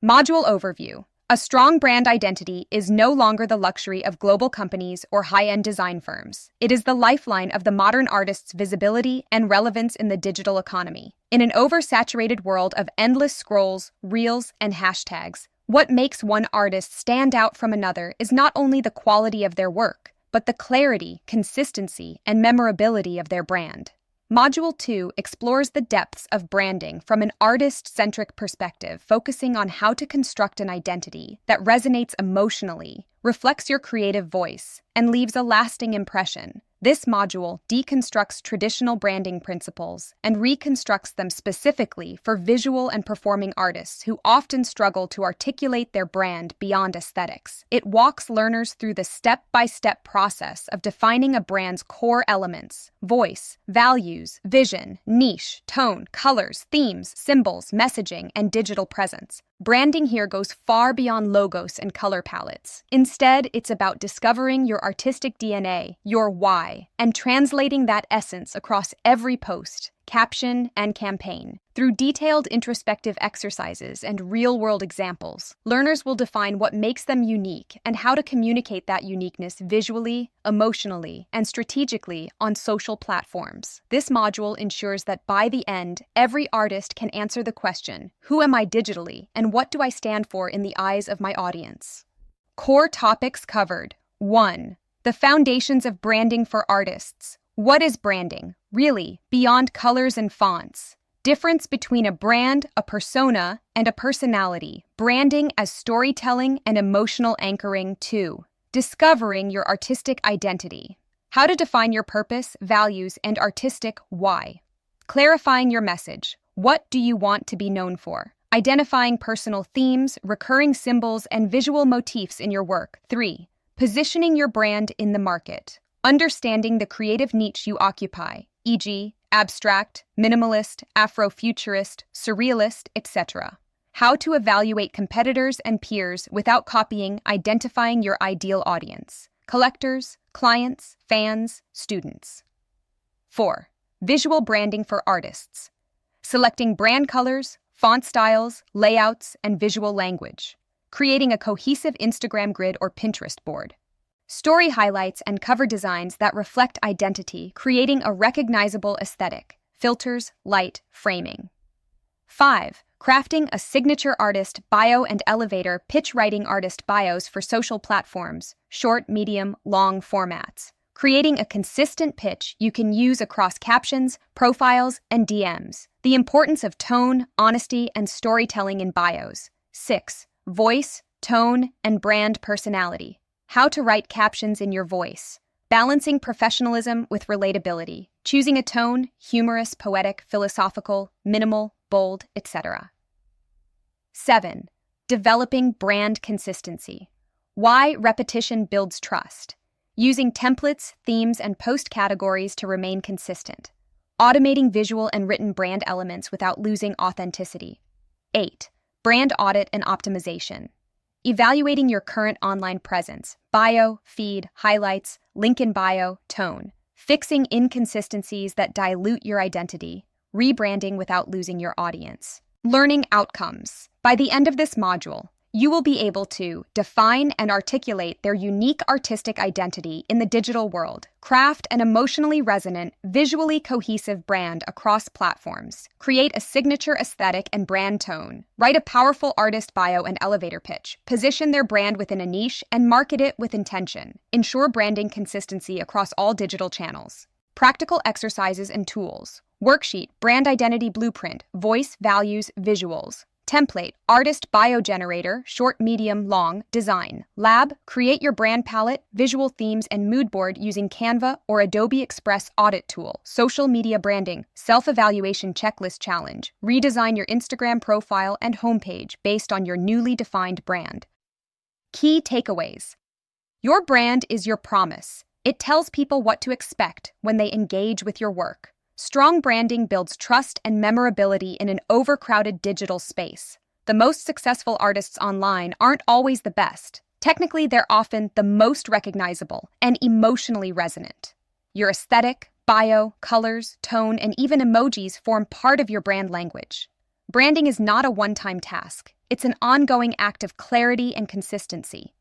Module Overview. A strong brand identity is no longer the luxury of global companies or high-end design firms. It is the lifeline of the modern artist's visibility and relevance in the digital economy. In an oversaturated world of endless scrolls, reels, and hashtags, what makes one artist stand out from another is not only the quality of their work, but the clarity, consistency, and memorability of their brand. Module 2 explores the depths of branding from an artist-centric perspective, focusing on how to construct an identity that resonates emotionally, reflects your creative voice, and leaves a lasting impression. This module deconstructs traditional branding principles and reconstructs them specifically for visual and performing artists who often struggle to articulate their brand beyond aesthetics. It walks learners through the step-by-step process of defining a brand's core elements: voice, values, vision, niche, tone, colors, themes, symbols, messaging, and digital presence. Branding here goes far beyond logos and color palettes. Instead, it's about discovering your artistic DNA, your why, and translating that essence across every post, caption, and campaign. Through detailed introspective exercises and real-world examples, learners will define what makes them unique and how to communicate that uniqueness visually, emotionally, and strategically on social platforms. This module ensures that by the end, every artist can answer the question, who am I digitally, and what do I stand for in the eyes of my audience? Core topics covered. 1. The foundations of branding for artists. What is branding, really, beyond colors and fonts? Difference between a brand, a persona, and a personality. Branding as storytelling and emotional anchoring. 2. Discovering your artistic identity. How to define your purpose, values, and artistic why. Clarifying your message. What do you want to be known for? Identifying personal themes, recurring symbols, and visual motifs in your work. 3. Positioning your brand in the market. Understanding the creative niche you occupy, e.g., abstract, minimalist, Afrofuturist, surrealist, etc. How to evaluate competitors and peers without copying, identifying your ideal audience: collectors, clients, fans, students. 4. Visual branding for artists. Selecting brand colors, font styles, layouts, and visual language. Creating a cohesive Instagram grid or Pinterest board. Story highlights and cover designs that reflect identity, creating a recognizable aesthetic. Filters, light, framing. 5. Crafting a signature artist bio and elevator pitch, writing artist bios for social platforms, short, medium, long formats. Creating a consistent pitch you can use across captions, profiles, and DMs. The importance of tone, honesty, and storytelling in bios. 6. Voice, tone, and brand personality. How to write captions in your voice. Balancing professionalism with relatability. Choosing a tone: humorous, poetic, philosophical, minimal, bold, etc. 7. Developing brand consistency. Why repetition builds trust. Using templates, themes, and post categories to remain consistent. Automating visual and written brand elements without losing authenticity. 8. Brand audit and optimization. Evaluating your current online presence, bio, feed, highlights, link in bio, tone. Fixing inconsistencies that dilute your identity. Rebranding without losing your audience. Learning outcomes. By the end of this module, you will be able to define and articulate their unique artistic identity in the digital world, craft an emotionally resonant, visually cohesive brand across platforms, create a signature aesthetic and brand tone, write a powerful artist bio and elevator pitch, position their brand within a niche, and market it with intention. Ensure branding consistency across all digital channels. Practical exercises and tools. Worksheet, brand identity blueprint, voice, values, visuals. Template, artist bio generator, short, medium, long, design. Lab, create your brand palette, visual themes, and mood board using Canva or Adobe Express audit tool. Social media branding, self-evaluation checklist challenge. Redesign your Instagram profile and homepage based on your newly defined brand. Key takeaways. Your brand is your promise. It tells people what to expect when they engage with your work. Strong branding builds trust and memorability in an overcrowded digital space. The most successful artists online aren't always the best. Technically, they're often the most recognizable and emotionally resonant. Your aesthetic, bio, colors, tone, and even emojis form part of your brand language. Branding is not a one-time task. It's an ongoing act of clarity and consistency.